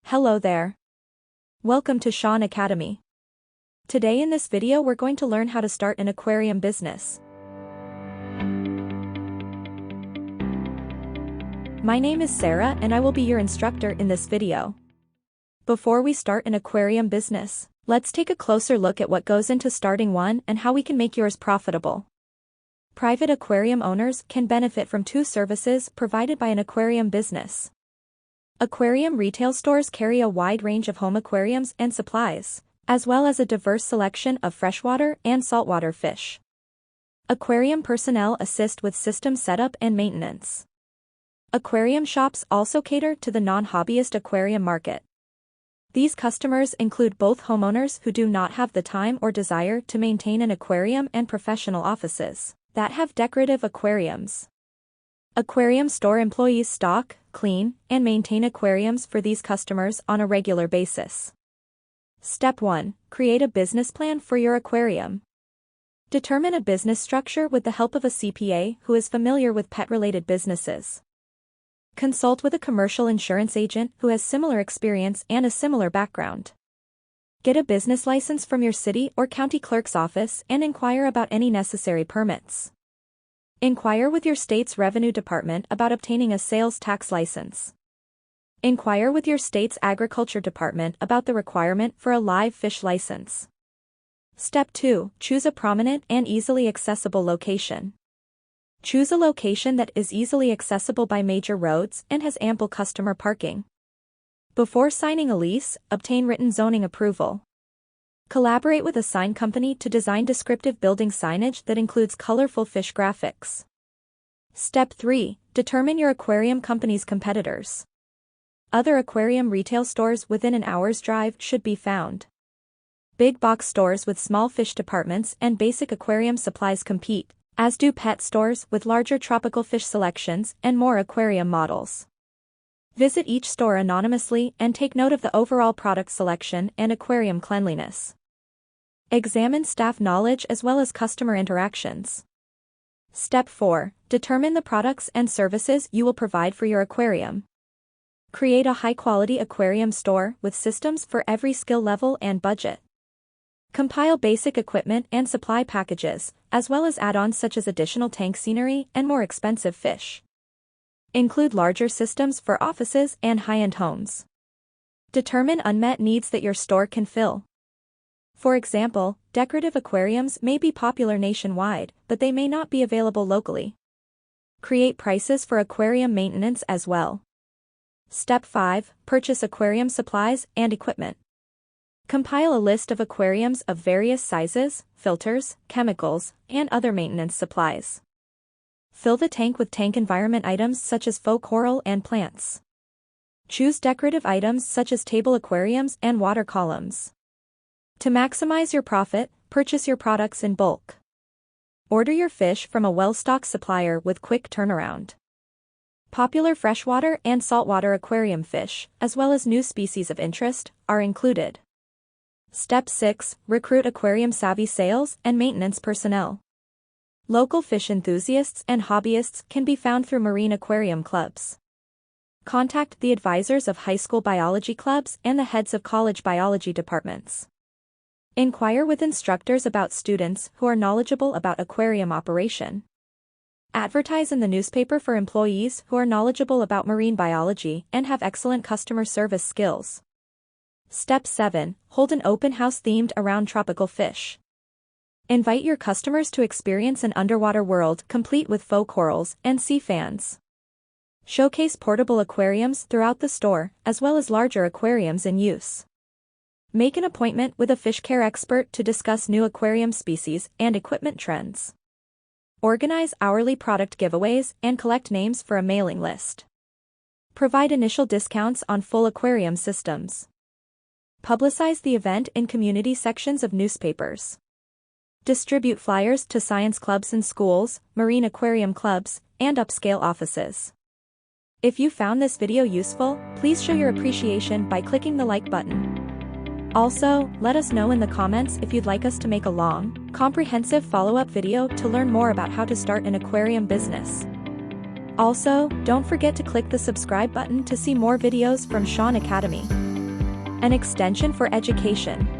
Hello there. Welcome to Shaun Academy. Today in this video we're going to learn how to start an aquarium business. My name is Sarah and I will be your instructor in this video. Before we start an aquarium business, let's take a closer look at what goes into starting one and how we can make yours profitable. Private aquarium owners can benefit from two services provided by an aquarium business. Aquarium retail stores carry a wide range of home aquariums and supplies, as well as a diverse selection of freshwater and saltwater fish. Aquarium personnel assist with system setup and maintenance. Aquarium shops also cater to the non-hobbyist aquarium market. These customers include both homeowners who do not have the time or desire to maintain an aquarium and professional offices that have decorative aquariums. Aquarium store employees stock, clean, and maintain aquariums for these customers on a regular basis. Step 1. Create a business plan for your aquarium. Determine a business structure with the help of a CPA who is familiar with pet-related businesses. Consult with a commercial insurance agent who has similar experience and a similar background. Get a business license from your city or county clerk's office and inquire about any necessary permits. Inquire with your state's revenue department about obtaining a sales tax license. Inquire with your state's agriculture department about the requirement for a live fish license. Step 2. Choose a prominent and easily accessible location. Choose a location that is easily accessible by major roads and has ample customer parking. Before signing a lease, obtain written zoning approval. Collaborate with a sign company to design descriptive building signage that includes colorful fish graphics. Step 3. Determine your aquarium company's competitors. Other aquarium retail stores within an hour's drive should be found. Big box stores with small fish departments and basic aquarium supplies compete, as do pet stores with larger tropical fish selections and more aquarium models. Visit each store anonymously and take note of the overall product selection and aquarium cleanliness. Examine staff knowledge as well as customer interactions. Step 4. Determine the products and services you will provide for your aquarium. Create a high-quality aquarium store with systems for every skill level and budget. Compile basic equipment and supply packages, as well as add-ons such as additional tank scenery and more expensive fish. Include larger systems for offices and high-end homes. Determine unmet needs that your store can fill. For example, decorative aquariums may be popular nationwide, but they may not be available locally. Create prices for aquarium maintenance as well. Step 5. Purchase aquarium supplies and equipment. Compile a list of aquariums of various sizes, filters, chemicals, and other maintenance supplies. Fill the tank with tank environment items such as faux coral and plants. Choose decorative items such as table aquariums and water columns. To maximize your profit, purchase your products in bulk. Order your fish from a well-stocked supplier with quick turnaround. Popular freshwater and saltwater aquarium fish, as well as new species of interest, are included. Step 6. Recruit aquarium-savvy sales and maintenance personnel. Local fish enthusiasts and hobbyists can be found through marine aquarium clubs. Contact the advisors of high school biology clubs and the heads of college biology departments. Inquire with instructors about students who are knowledgeable about aquarium operation. Advertise in the newspaper for employees who are knowledgeable about marine biology and have excellent customer service skills. Step 7. Hold an open house themed around tropical fish. Invite your customers to experience an underwater world complete with faux corals and sea fans. Showcase portable aquariums throughout the store, as well as larger aquariums in use. Make an appointment with a fish care expert to discuss new aquarium species and equipment trends. Organize hourly product giveaways and collect names for a mailing list. Provide initial discounts on full aquarium systems. Publicize the event in community sections of newspapers. Distribute flyers to science clubs in schools, marine aquarium clubs, and upscale offices. If you found this video useful, please show your appreciation by clicking the like button. Also, let us know in the comments if you'd like us to make a long, comprehensive follow-up video to learn more about how to start an aquarium business. Also, don't forget to click the subscribe button to see more videos from Shaun Academy. An extension for education.